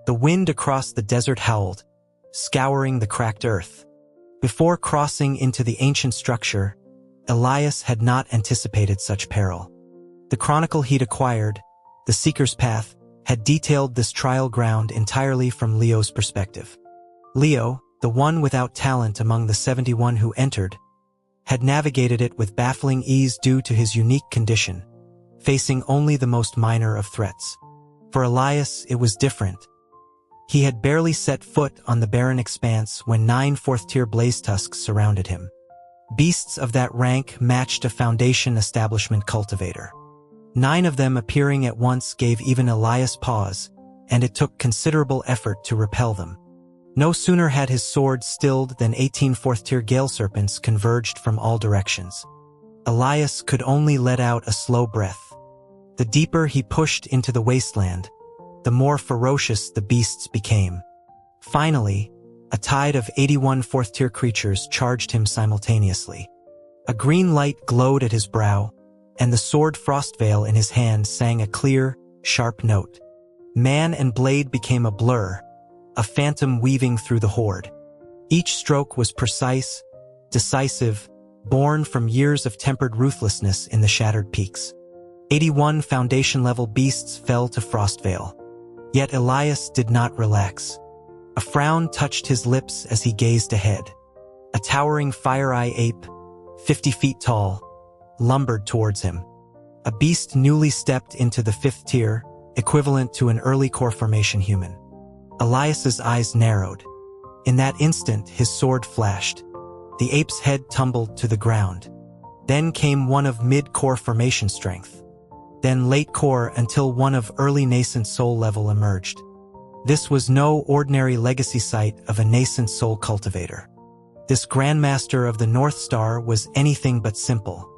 The wind across the desert howled, scouring the cracked earth. Before crossing into the ancient structure, Elias had not anticipated such peril. The chronicle he'd acquired, The Seeker's Path, had detailed this trial ground entirely from Leo's perspective. Leo, the one without talent among the 71 who entered, had navigated it with baffling ease due to his unique condition, facing only the most minor of threats. For Elias, it was different. He had barely set foot on the barren expanse when 9 fourth-tier blaze tusks surrounded him. Beasts of that rank matched a Foundation establishment cultivator. 9 of them appearing at once gave even Elias pause, and it took considerable effort to repel them. No sooner had his sword stilled than 18 fourth-tier gale serpents converged from all directions. Elias could only let out a slow breath. The deeper he pushed into the wasteland, the more ferocious the beasts became. Finally, a tide of 81 fourth-tier creatures charged him simultaneously. A green light glowed at his brow, and the sword Frostveil in his hand sang a clear, sharp note. Man and blade became a blur, a phantom weaving through the horde. Each stroke was precise, decisive, born from years of tempered ruthlessness in the shattered peaks. 81 Foundation-level beasts fell to Frostveil. Yet Elias did not relax. A frown touched his lips as he gazed ahead. A towering fire-eye ape, 50 feet tall, lumbered towards him. A beast newly stepped into the 5th tier, equivalent to an early core formation human. Elias's eyes narrowed. In that instant, his sword flashed. The ape's head tumbled to the ground. Then came one of mid-core formation strength. Then late core until one of early nascent soul level emerged. This was no ordinary legacy site of a nascent soul cultivator. This Grandmaster of the North Star was anything but simple.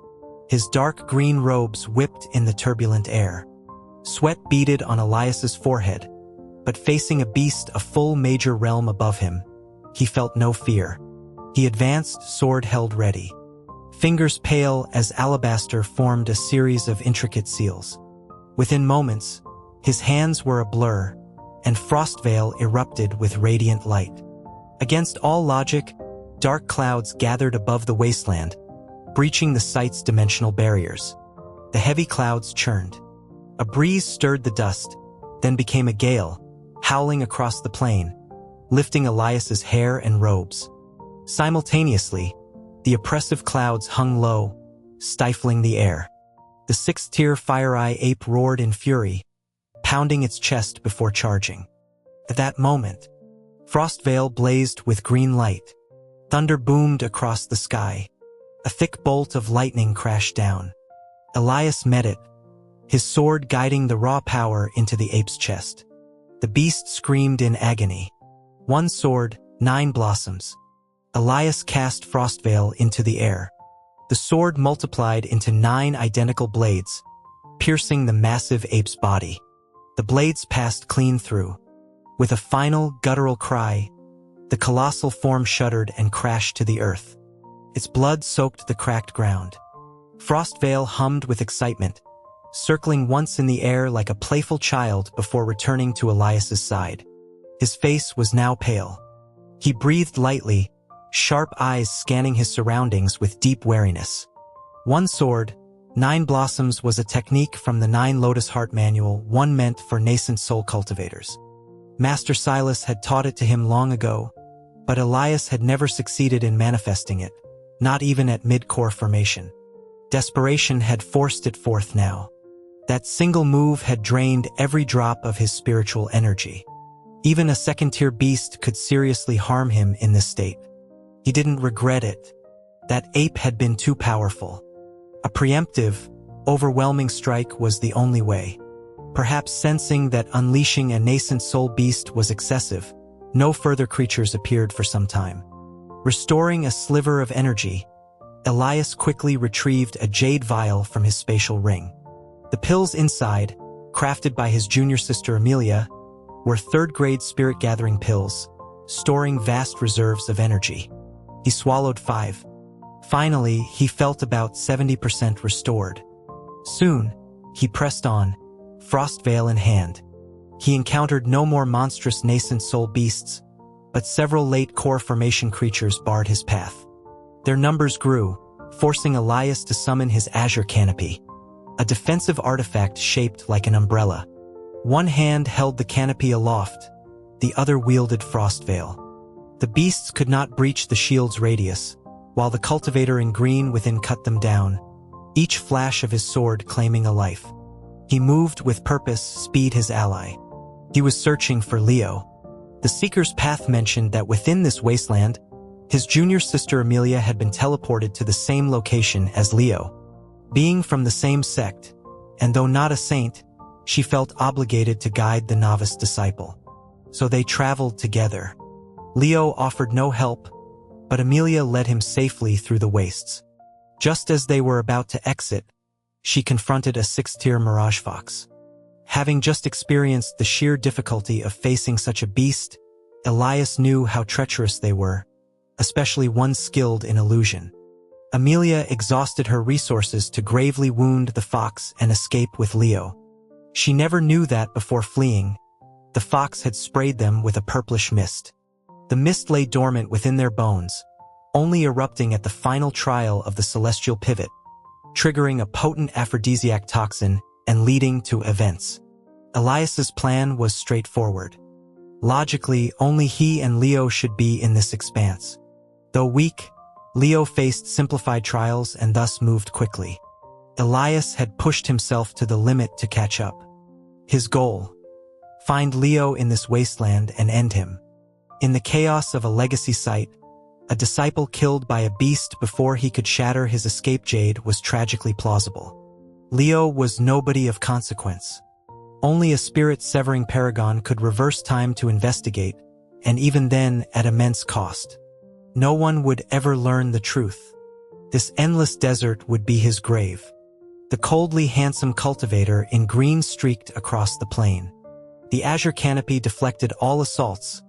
His dark green robes whipped in the turbulent air. Sweat beaded on Elias's forehead, but facing a beast a full major realm above him, he felt no fear. He advanced, sword held ready. Fingers pale as alabaster formed a series of intricate seals. Within moments, his hands were a blur, and Frostveil erupted with radiant light. Against all logic, dark clouds gathered above the wasteland, breaching the site's dimensional barriers. The heavy clouds churned. A breeze stirred the dust, then became a gale, howling across the plain, lifting Elias's hair and robes. Simultaneously, the oppressive clouds hung low, stifling the air. The 6th-tier fire-eye ape roared in fury, pounding its chest before charging. At that moment, Frostveil blazed with green light. Thunder boomed across the sky. A thick bolt of lightning crashed down. Elias met it, his sword guiding the raw power into the ape's chest. The beast screamed in agony. One sword, 9 blossoms. Elias cast Frostveil into the air. The sword multiplied into 9 identical blades, piercing the massive ape's body. The blades passed clean through. With a final, guttural cry, the colossal form shuddered and crashed to the earth. Its blood soaked the cracked ground. Frostveil hummed with excitement, circling once in the air like a playful child before returning to Elias's side. His face was now pale. He breathed lightly, sharp eyes scanning his surroundings with deep wariness. One sword, 9 blossoms, was a technique from the 9 Lotus Heart Manual, one meant for nascent soul cultivators. Master Silas had taught it to him long ago, but Elias had never succeeded in manifesting it, not even at mid-core formation. Desperation had forced it forth now. That single move had drained every drop of his spiritual energy. Even a 2nd-tier beast could seriously harm him in this state. He didn't regret it. That ape had been too powerful. A preemptive, overwhelming strike was the only way. Perhaps sensing that unleashing a nascent soul beast was excessive, no further creatures appeared for some time. Restoring a sliver of energy, Elias quickly retrieved a jade vial from his spatial ring. The pills inside, crafted by his junior sister Amelia, were 3rd-grade spirit-gathering pills, storing vast reserves of energy. He swallowed 5. Finally, he felt about 70% restored. Soon, he pressed on, Frostveil in hand. He encountered no more monstrous nascent soul beasts, but several late core formation creatures barred his path. Their numbers grew, forcing Elias to summon his azure canopy, a defensive artifact shaped like an umbrella. One hand held the canopy aloft, the other wielded Frostveil. The beasts could not breach the shield's radius, while the cultivator in green within cut them down, each flash of his sword claiming a life. He moved with purpose, speed his ally. He was searching for Leo. The Seeker's Path mentioned that within this wasteland, his junior sister Amelia had been teleported to the same location as Leo. Being from the same sect, and though not a saint, she felt obligated to guide the novice disciple. So they traveled together. Leo offered no help, but Amelia led him safely through the wastes. Just as they were about to exit, she confronted a 6th-tier Mirage Fox. Having just experienced the sheer difficulty of facing such a beast, Elias knew how treacherous they were, especially one skilled in illusion. Amelia exhausted her resources to gravely wound the fox and escape with Leo. She never knew that before fleeing, the fox had sprayed them with a purplish mist. The mist lay dormant within their bones, only erupting at the final trial of the celestial pivot, triggering a potent aphrodisiac toxin and leading to events. Elias's plan was straightforward. Logically, only he and Leo should be in this expanse. Though weak, Leo faced simplified trials and thus moved quickly. Elias had pushed himself to the limit to catch up. His goal: find Leo in this wasteland and end him. In the chaos of a legacy site, a disciple killed by a beast before he could shatter his escape jade was tragically plausible. Leo was nobody of consequence. Only a spirit-severing paragon could reverse time to investigate, and even then at immense cost. No one would ever learn the truth. This endless desert would be his grave. The coldly handsome cultivator in green streaked across the plain. The azure canopy deflected all assaults,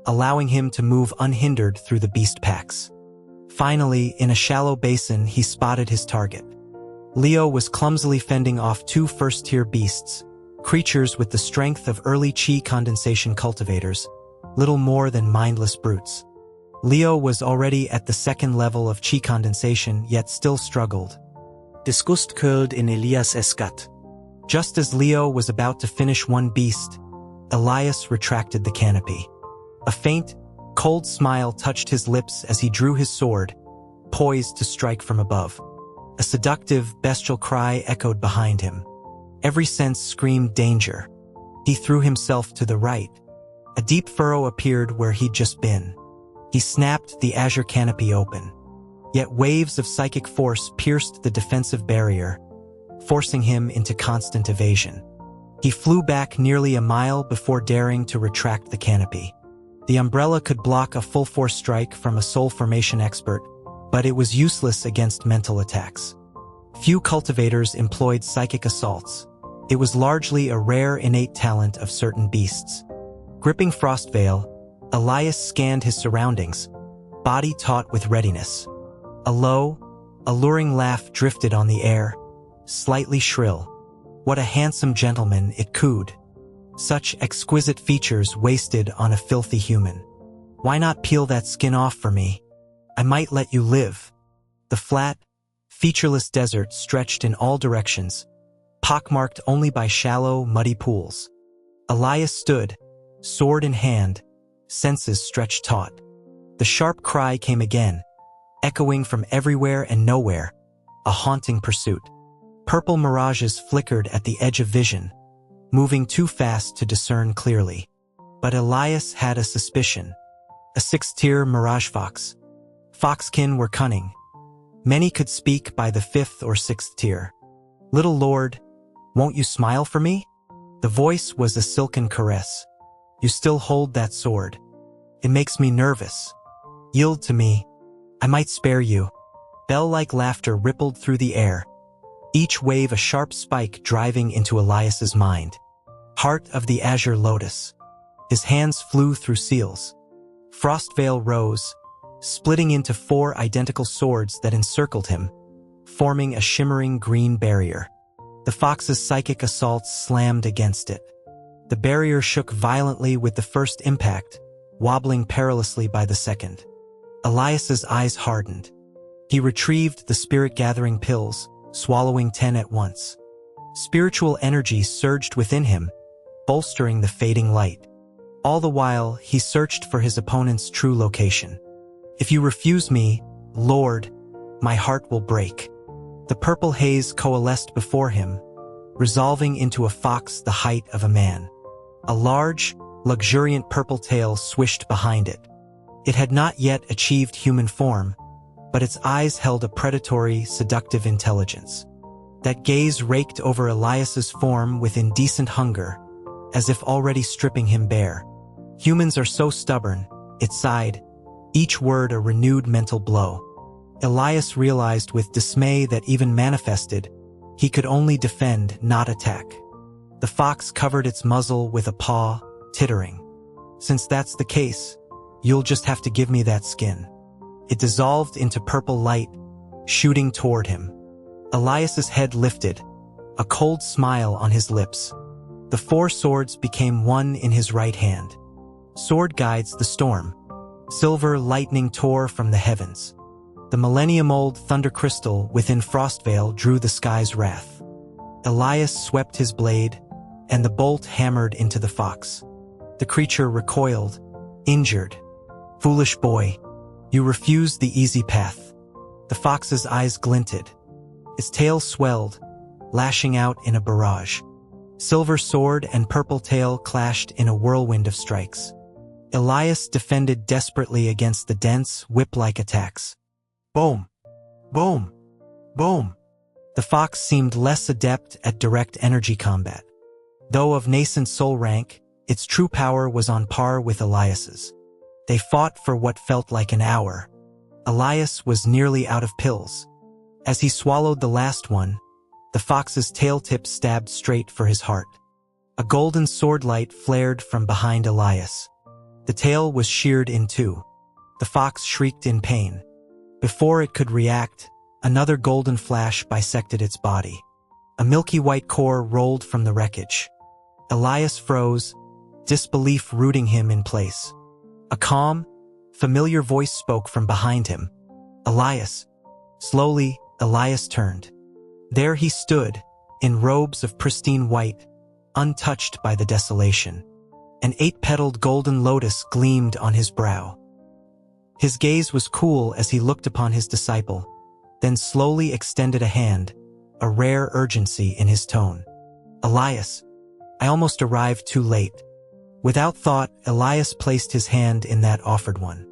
allowing him to move unhindered through the beast packs. Finally, in a shallow basin, he spotted his target. Leo was clumsily fending off 2 first-tier beasts, creatures with the strength of early chi condensation cultivators, little more than mindless brutes. Leo was already at the 2nd level of chi condensation, yet still struggled. Disgust curled in Elias' gut. Just as Leo was about to finish one beast, Elias retracted the canopy. A faint, cold smile touched his lips as he drew his sword, poised to strike from above. A seductive, bestial cry echoed behind him. Every sense screamed danger. He threw himself to the right. A deep furrow appeared where he'd just been. He snapped the azure canopy open. Yet waves of psychic force pierced the defensive barrier, forcing him into constant evasion. He flew back nearly a mile before daring to retract the canopy. The umbrella could block a full-force strike from a soul formation expert, but it was useless against mental attacks. Few cultivators employed psychic assaults. It was largely a rare innate talent of certain beasts. Gripping Frostveil, Elias scanned his surroundings, body taut with readiness. A low, alluring laugh drifted on the air, slightly shrill. What a handsome gentleman, it cooed. Such exquisite features wasted on a filthy human. Why not peel that skin off for me? I might let you live. The flat, featureless desert stretched in all directions, pockmarked only by shallow, muddy pools. Elias stood, sword in hand, senses stretched taut. The sharp cry came again, echoing from everywhere and nowhere, a haunting pursuit. Purple mirages flickered at the edge of vision, moving too fast to discern clearly. But Elias had a suspicion. A 6th-tier Mirage Fox. Foxkin were cunning. Many could speak by the 5th or 6th tier. Little lord, won't you smile for me? The voice was a silken caress. You still hold that sword. It makes me nervous. Yield to me. I might spare you. Bell-like laughter rippled through the air, each wave a sharp spike driving into Elias's mind. Heart of the azure lotus. His hands flew through seals. Frostveil rose, splitting into 4 identical swords that encircled him, forming a shimmering green barrier. The fox's psychic assaults slammed against it. The barrier shook violently with the first impact, wobbling perilously by the second. Elias's eyes hardened. He retrieved the spirit-gathering pills, swallowing 10 at once. Spiritual energy surged within him, bolstering the fading light. All the while, he searched for his opponent's true location. "If you refuse me, Lord, my heart will break." The purple haze coalesced before him, resolving into a fox the height of a man. A large, luxuriant purple tail swished behind it. It had not yet achieved human form, but its eyes held a predatory, seductive intelligence. That gaze raked over Elias's form with indecent hunger, as if already stripping him bare. "Humans are so stubborn," it sighed, each word a renewed mental blow. Elias realized with dismay that even manifested, he could only defend, not attack. The fox covered its muzzle with a paw, tittering. "Since that's the case, you'll just have to give me that skin." It dissolved into purple light, shooting toward him. Elias's head lifted, a cold smile on his lips. The 4 swords became one in his right hand. Sword guides the storm. Silver lightning tore from the heavens. The millennium-old thunder crystal within Frostvale drew the sky's wrath. Elias swept his blade, and the bolt hammered into the fox. The creature recoiled, injured. "Foolish boy, you refused the easy path." The fox's eyes glinted. Its tail swelled, lashing out in a barrage. Silver sword and purple tail clashed in a whirlwind of strikes. Elias defended desperately against the dense, whip-like attacks. Boom! Boom! Boom! The fox seemed less adept at direct energy combat. Though of nascent soul rank, its true power was on par with Elias's. They fought for what felt like an hour. Elias was nearly out of pills. As he swallowed the last one, the fox's tail tip stabbed straight for his heart. A golden sword light flared from behind Elias. The tail was sheared in two. The fox shrieked in pain. Before it could react, another golden flash bisected its body. A milky white core rolled from the wreckage. Elias froze, disbelief rooting him in place. A calm, familiar voice spoke from behind him. "Elias." Slowly, Elias turned. There he stood, in robes of pristine white, untouched by the desolation. An 8-petaled golden lotus gleamed on his brow. His gaze was cool as he looked upon his disciple, then slowly extended a hand, a rare urgency in his tone. "Elias, I almost arrived too late." Without thought, Elias placed his hand in that offered one.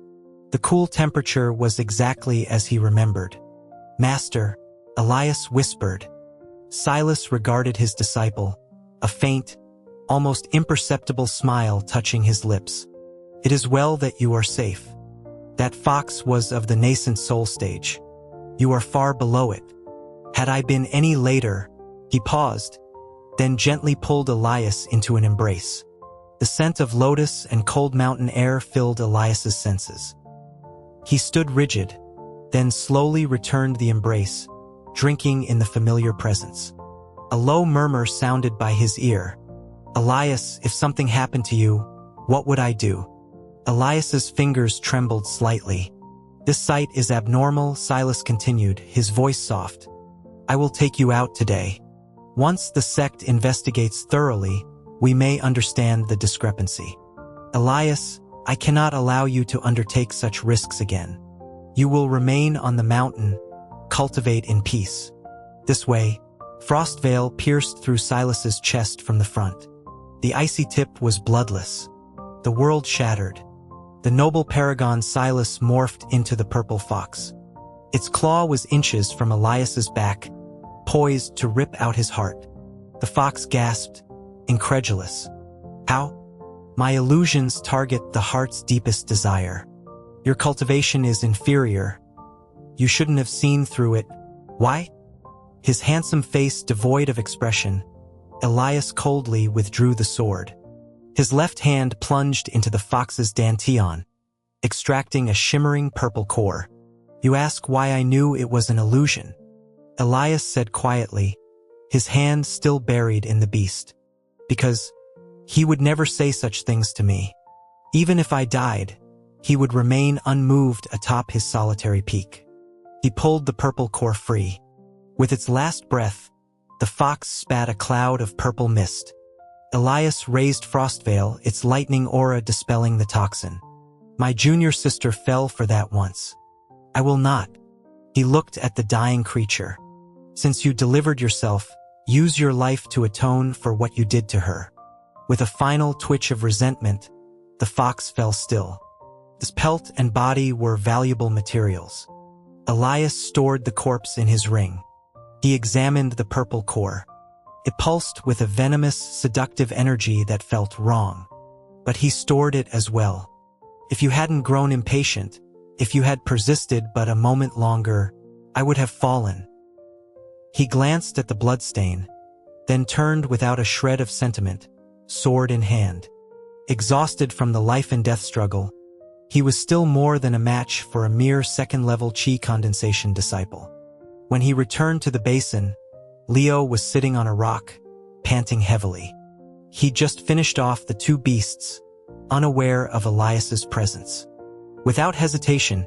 The cool temperature was exactly as he remembered. "Master," Elias whispered. Silas regarded his disciple, a faint, almost imperceptible smile touching his lips. "It is well that you are safe. That fox was of the nascent soul stage. You are far below it. Had I been any later..." He paused, then gently pulled Elias into an embrace. The scent of lotus and cold mountain air filled Elias's senses. He stood rigid, then slowly returned the embrace, drinking in the familiar presence. A low murmur sounded by his ear. "Elias, if something happened to you, what would I do?" Elias's fingers trembled slightly. "This sight is abnormal," Silas continued, his voice soft. "I will take you out today. Once the sect investigates thoroughly, we may understand the discrepancy. Elias, I cannot allow you to undertake such risks again. You will remain on the mountain, cultivate in peace." This way, Frostvale pierced through Silas's chest from the front. The icy tip was bloodless. The world shattered. The noble paragon Silas morphed into the purple fox. Its claw was inches from Elias's back, poised to rip out his heart. The fox gasped, incredulous. "How? My illusions target the heart's deepest desire. Your cultivation is inferior. You shouldn't have seen through it. Why?" His handsome face devoid of expression, Elias coldly withdrew the sword. His left hand plunged into the fox's dantian, extracting a shimmering purple core. "You ask why I knew it was an illusion," Elias said quietly, his hand still buried in the beast. "Because He would never say such things to me. Even if I died, he would remain unmoved atop his solitary peak. He pulled the purple core free. With its last breath, the fox spat a cloud of purple mist. Elias raised Frostveil, its lightning aura dispelling the toxin. My junior sister fell for that once. I will not. He looked at the dying creature. Since you delivered yourself, use your life to atone for what you did to her. With a final twitch of resentment, the fox fell still. His pelt and body were valuable materials. Elias stored the corpse in his ring. He examined the purple core. It pulsed with a venomous, seductive energy that felt wrong. But he stored it as well. If you hadn't grown impatient, if you had persisted but a moment longer, I would have fallen. He glanced at the bloodstain, then turned without a shred of sentiment, sword in hand. Exhausted from the life and death struggle, he was still more than a match for a mere second-level chi condensation disciple. When he returned to the basin, Leo was sitting on a rock, panting heavily. He'd just finished off the two beasts, unaware of Elias's presence. Without hesitation,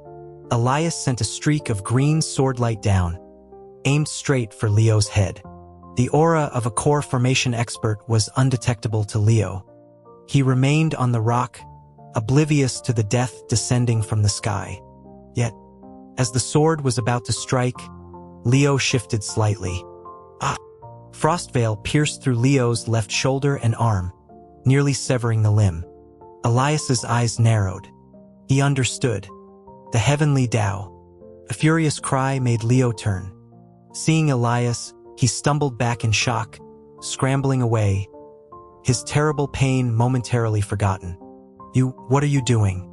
Elias sent a streak of green swordlight down, aimed straight for Leo's head. The aura of a core formation expert was undetectable to Leo. He remained on the rock, oblivious to the death descending from the sky. Yet, as the sword was about to strike, Leo shifted slightly. Frostveil pierced through Leo's left shoulder and arm, nearly severing the limb. Elias's eyes narrowed. He understood. The heavenly Tao. A furious cry made Leo turn. Seeing Elias, he stumbled back in shock, scrambling away, his terrible pain momentarily forgotten. What are you doing?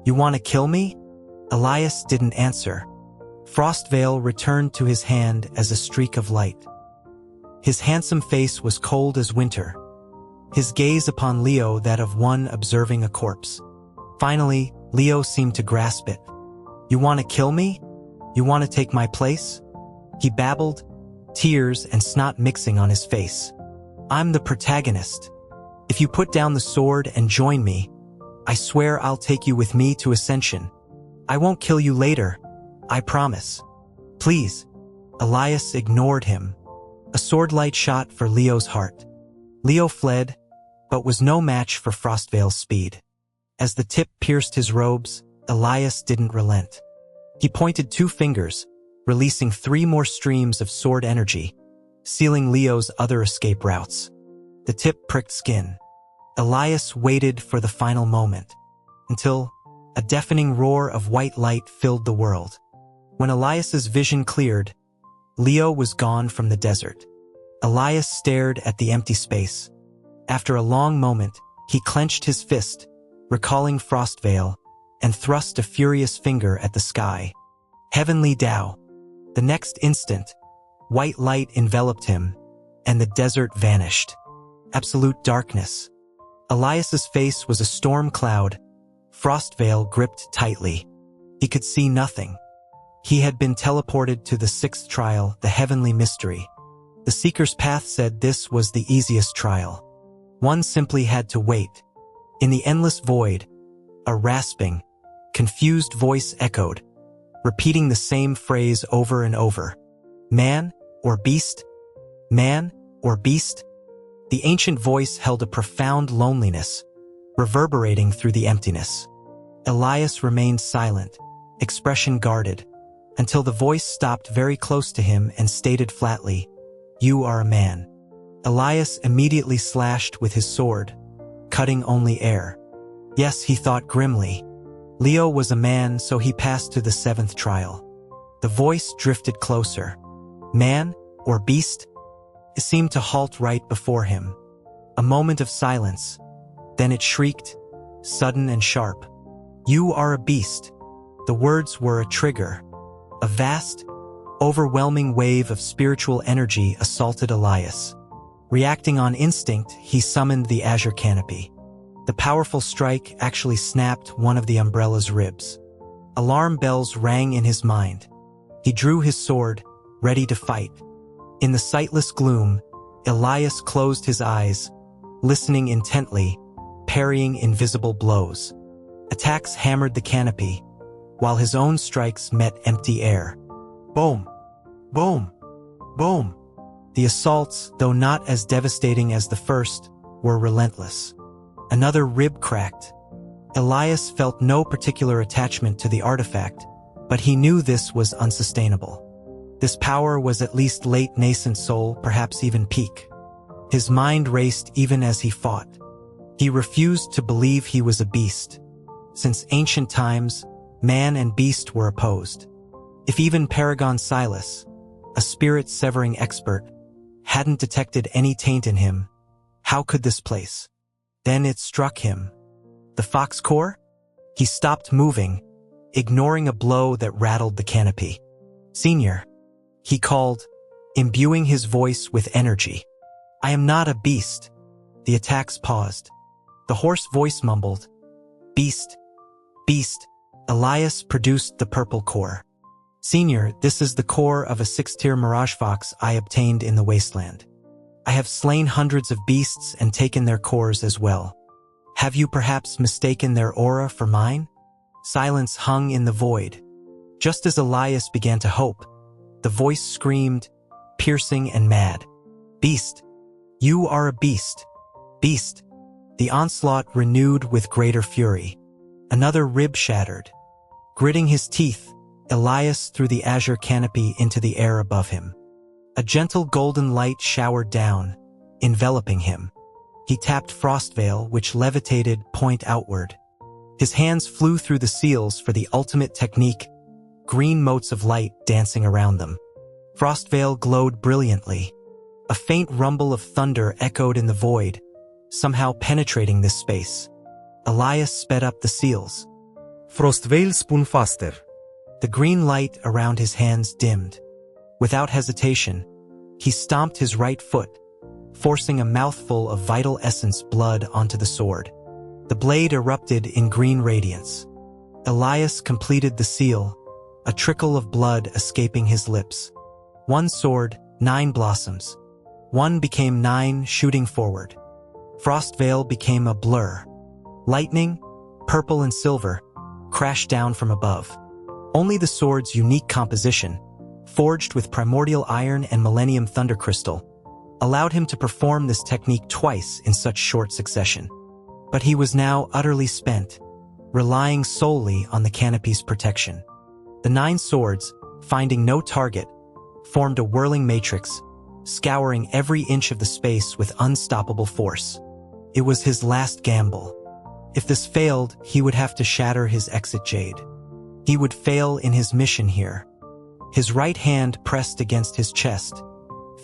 You want to kill me? Elias didn't answer. Frostveil returned to his hand as a streak of light. His handsome face was cold as winter, his gaze upon Leo that of one observing a corpse. Finally, Leo seemed to grasp it. You want to kill me? You want to take my place? He babbled, tears and snot mixing on his face. I'm the protagonist. If you put down the sword and join me, I swear I'll take you with me to Ascension. I won't kill you later. I promise. Please. Elias ignored him. A swordlight shot for Leo's heart. Leo fled, but was no match for Frostveil's speed. As the tip pierced his robes, Elias didn't relent. He pointed two fingers, releasing 3 more streams of sword energy, sealing Leo's other escape routes. The tip pricked skin. Elias waited for the final moment, until a deafening roar of white light filled the world. When Elias's vision cleared, Leo was gone from the desert. Elias stared at the empty space. After a long moment, he clenched his fist, recalling Frostveil, and thrust a furious finger at the sky. Heavenly Tao. The next instant, white light enveloped him, and the desert vanished. Absolute darkness. Elias's face was a storm cloud, Frostveil gripped tightly. He could see nothing. He had been teleported to the 6th trial, the heavenly mystery. The Seeker's Path said this was the easiest trial. One simply had to wait. In the endless void, a rasping, confused voice echoed, repeating the same phrase over and over. Man or beast? Man or beast? The ancient voice held a profound loneliness, reverberating through the emptiness. Elias remained silent, expression guarded, until the voice stopped very close to him and stated flatly, "You are a man." Elias immediately slashed with his sword, cutting only air. Yes, he thought grimly. Leo was a man, so he passed to the 7th trial. The voice drifted closer. Man or beast? It seemed to halt right before him. A moment of silence. Then it shrieked, sudden and sharp. You are a beast. The words were a trigger. A vast, overwhelming wave of spiritual energy assaulted Elias. Reacting on instinct, he summoned the azure canopy. The powerful strike actually snapped one of the umbrella's ribs. Alarm bells rang in his mind. He drew his sword, ready to fight. In the sightless gloom, Elias closed his eyes, listening intently, parrying invisible blows. Attacks hammered the canopy, while his own strikes met empty air. Boom! Boom! Boom! The assaults, though not as devastating as the first, were relentless. Another rib cracked. Elias felt no particular attachment to the artifact, but he knew this was unsustainable. This power was at least late nascent soul, perhaps even peak. His mind raced even as he fought. He refused to believe he was a beast. Since ancient times, man and beast were opposed. If even Paragon Silas, a spirit-severing expert, hadn't detected any taint in him, how could this place? Then it struck him. The fox core? He stopped moving, ignoring a blow that rattled the canopy. "Senior," he called, imbuing his voice with energy. "I am not a beast." The attacks paused. The hoarse voice mumbled, "Beast, beast." Elias produced the purple core. "Senior, this is the core of a 6-tier mirage fox I obtained in the wasteland. I have slain hundreds of beasts and taken their cores as well. Have you perhaps mistaken their aura for mine?" Silence hung in the void. Just as Elias began to hope, the voice screamed, piercing and mad, "Beast! You are a beast! Beast!" The onslaught renewed with greater fury. Another rib shattered. Gritting his teeth, Elias threw the azure canopy into the air above him. A gentle golden light showered down, enveloping him. He tapped Frostveil, which levitated point outward. His hands flew through the seals for the ultimate technique, green motes of light dancing around them. Frostveil glowed brilliantly. A faint rumble of thunder echoed in the void, somehow penetrating this space. Elias sped up the seals. Frostveil spun faster. The green light around his hands dimmed. Without hesitation, he stomped his right foot, forcing a mouthful of vital essence blood onto the sword. The blade erupted in green radiance. Elias completed the seal, a trickle of blood escaping his lips. One sword, 9 blossoms. One became 9, shooting forward. Frostveil became a blur. Lightning, purple and silver, crashed down from above. Only the sword's unique composition, forged with primordial iron and millennium thunder crystal, allowed him to perform this technique twice in such short succession. But he was now utterly spent, relying solely on the canopy's protection. The 9 swords, finding no target, formed a whirling matrix, scouring every inch of the space with unstoppable force. It was his last gamble. If this failed, he would have to shatter his exit jade. He would fail in his mission here. His right hand pressed against his chest,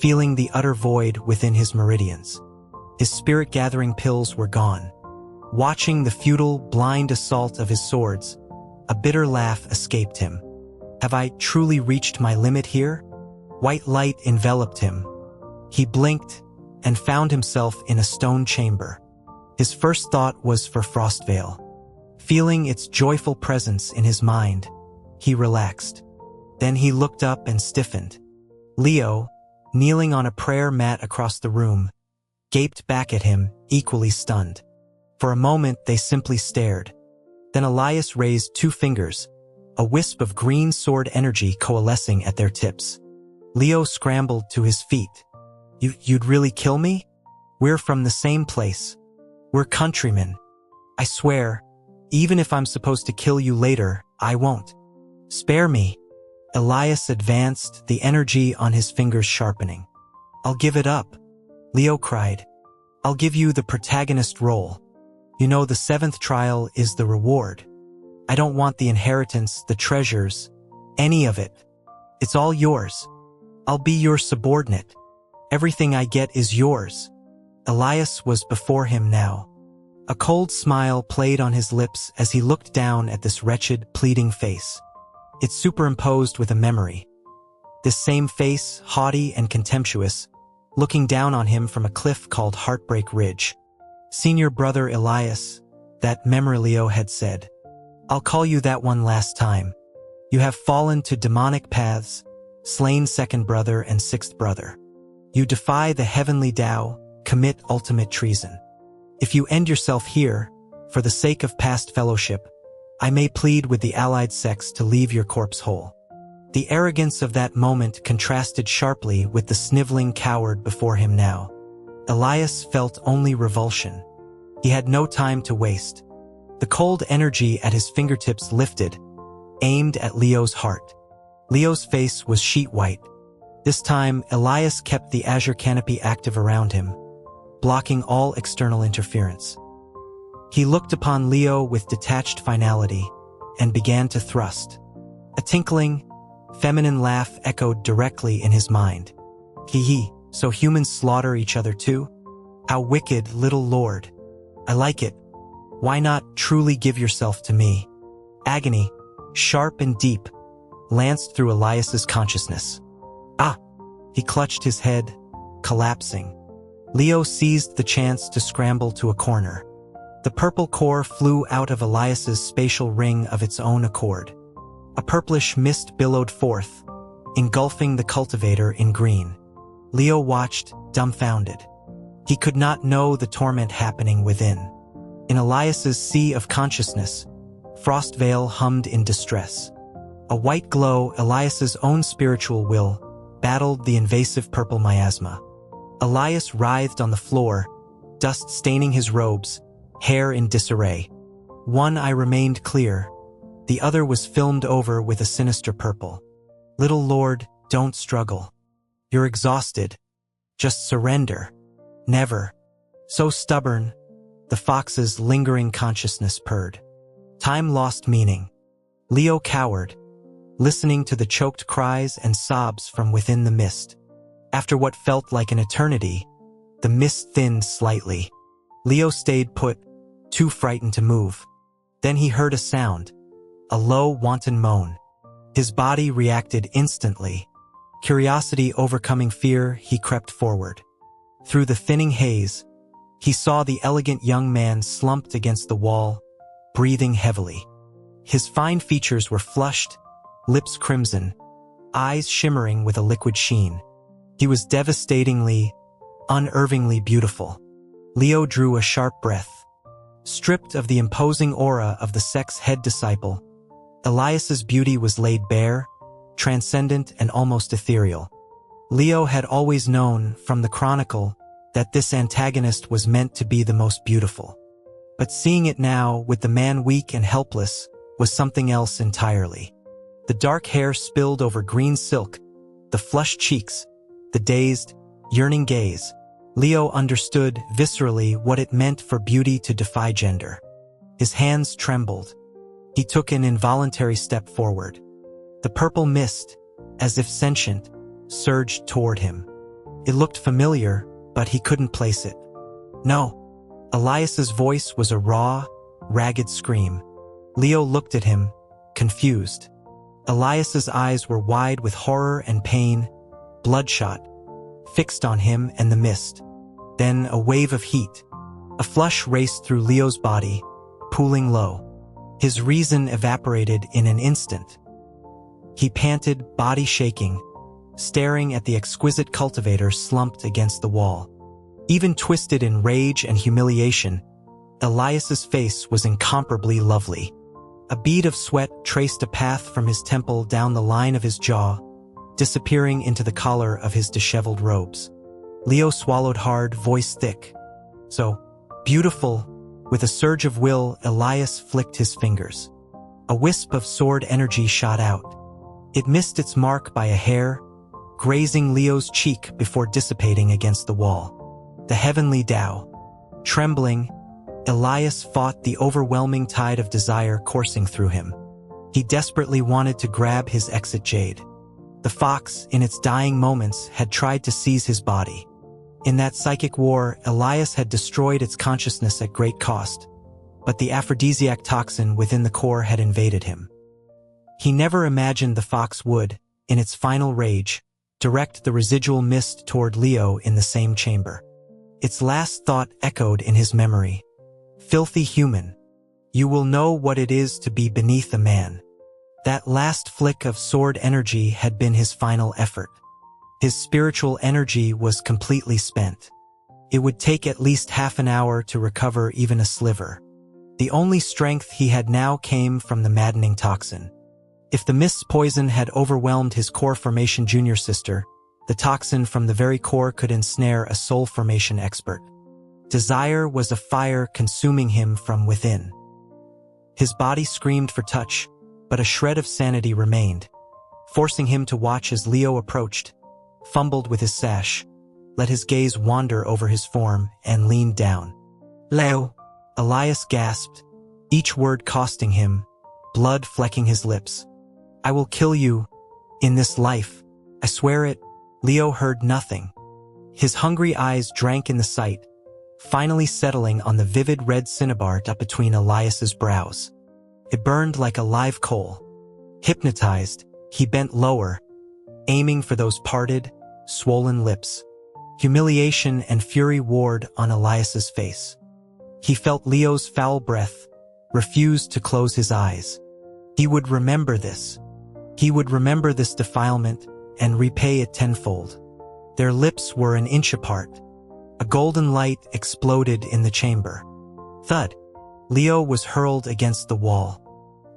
feeling the utter void within his meridians. His spirit-gathering pills were gone. Watching the futile, blind assault of his swords, a bitter laugh escaped him. Have I truly reached my limit here? White light enveloped him. He blinked and found himself in a stone chamber. His first thought was for Frostveil. Feeling its joyful presence in his mind, he relaxed. Then he looked up and stiffened. Leo, kneeling on a prayer mat across the room, gaped back at him, equally stunned. For a moment, they simply stared. Then Elias raised 2 fingers, a wisp of green sword energy coalescing at their tips. Leo scrambled to his feet. You'd really kill me? We're from the same place. We're countrymen. I swear, even if I'm supposed to kill you later, I won't. Spare me. Elias advanced, the energy on his fingers sharpening. I'll give it up, Leo cried. I'll give you the protagonist role. You know, the 7th trial is the reward. I don't want the inheritance, the treasures, any of it. It's all yours. I'll be your subordinate. Everything I get is yours. Elias was before him now. A cold smile played on his lips as he looked down at this wretched, pleading face. It superimposed with a memory. This same face, haughty and contemptuous, looking down on him from a cliff called Heartbreak Ridge. Senior brother Elias, that memory Leo had said. I'll call you that one last time. You have fallen to demonic paths, slain 2nd brother and 6th brother. You defy the heavenly Tao, commit ultimate treason. If you end yourself here, for the sake of past fellowship, I may plead with the allied sects to leave your corpse whole. The arrogance of that moment contrasted sharply with the sniveling coward before him now. Elias felt only revulsion. He had no time to waste. The cold energy at his fingertips lifted, aimed at Leo's heart. Leo's face was sheet white. This time, Elias kept the azure canopy active around him, blocking all external interference. He looked upon Leo with detached finality and began to thrust. A tinkling, feminine laugh echoed directly in his mind. Hee, so humans slaughter each other too? How wicked, little lord. I like it. Why not truly give yourself to me? Agony, sharp and deep, lanced through Elias's consciousness. Ah! He clutched his head, collapsing. Leo seized the chance to scramble to a corner. The purple core flew out of Elias's spatial ring of its own accord. A purplish mist billowed forth, engulfing the cultivator in green. Leo watched, dumbfounded. He could not know the torment happening within. In Elias's sea of consciousness, Frostvale hummed in distress. A white glow, Elias's own spiritual will, battled the invasive purple miasma. Elias writhed on the floor, dust staining his robes, hair in disarray. One eye remained clear, the other was filmed over with a sinister purple. Little lord, don't struggle. You're exhausted. Just surrender. Never. So stubborn, the fox's lingering consciousness purred. Time lost meaning. Leo cowered, listening to the choked cries and sobs from within the mist. After what felt like an eternity, the mist thinned slightly. Leo stayed put, too frightened to move. Then he heard a sound, a low, wanton moan. His body reacted instantly. Curiosity overcoming fear, he crept forward. Through the thinning haze, he saw the elegant young man slumped against the wall, breathing heavily. His fine features were flushed, lips crimson, eyes shimmering with a liquid sheen. He was devastatingly, unnervingly beautiful. Leo drew a sharp breath. Stripped of the imposing aura of the sect's head disciple, Elias's beauty was laid bare, transcendent and almost ethereal. Leo had always known, from the chronicle, that this antagonist was meant to be the most beautiful. But seeing it now, with the man weak and helpless, was something else entirely. The dark hair spilled over green silk, the flushed cheeks, the dazed, yearning gaze. Leo understood viscerally what it meant for beauty to defy gender. His hands trembled. He took an involuntary step forward. The purple mist, as if sentient, surged toward him. It looked familiar, but he couldn't place it. No. Elias's voice was a raw, ragged scream. Leo looked at him, confused. Elias's eyes were wide with horror and pain, bloodshot, fixed on him and the mist. Then a wave of heat. A flush raced through Leo's body, pooling low. His reason evaporated in an instant. He panted, body shaking, staring at the exquisite cultivator slumped against the wall. Even twisted in rage and humiliation, Elias's face was incomparably lovely. A bead of sweat traced a path from his temple down the line of his jaw, disappearing into the collar of his disheveled robes. Leo swallowed hard, voice thick. So, beautiful. With a surge of will, Elias flicked his fingers. A wisp of sword energy shot out. It missed its mark by a hair, grazing Leo's cheek before dissipating against the wall. The heavenly Tao. Trembling, Elias fought the overwhelming tide of desire coursing through him. He desperately wanted to grab his exit jade. The fox, in its dying moments, had tried to seize his body. In that psychic war, Elias had destroyed its consciousness at great cost, but the aphrodisiac toxin within the core had invaded him. He never imagined the fox would, in its final rage, direct the residual mist toward Leo in the same chamber. Its last thought echoed in his memory. Filthy human, you will know what it is to be beneath a man. That last flick of sword energy had been his final effort. His spiritual energy was completely spent. It would take at least half an hour to recover even a sliver. The only strength he had now came from the maddening toxin. If the mist's poison had overwhelmed his core formation junior sister, the toxin from the very core could ensnare a soul formation expert. Desire was a fire consuming him from within. His body screamed for touch, but a shred of sanity remained, forcing him to watch as Leo approached, fumbled with his sash, let his gaze wander over his form, and leaned down. "Leo," Elias gasped, each word costing him, blood flecking his lips. "I will kill you. In this life. I swear it." Leo heard nothing. His hungry eyes drank in the sight, finally settling on the vivid red cinnabart up between Elias's brows. It burned like a live coal. Hypnotized, he bent lower, aiming for those parted, swollen lips. Humiliation and fury warred on Elias's face. He felt Leo's foul breath, refused to close his eyes. He would remember this. He would remember this defilement and repay it tenfold. Their lips were an inch apart. A golden light exploded in the chamber. Thud. Leo was hurled against the wall.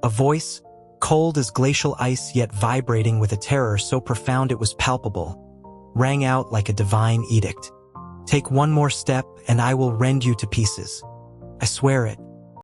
A voice, cold as glacial ice yet vibrating with a terror so profound it was palpable, rang out like a divine edict. "Take one more step and I will rend you to pieces. I swear it."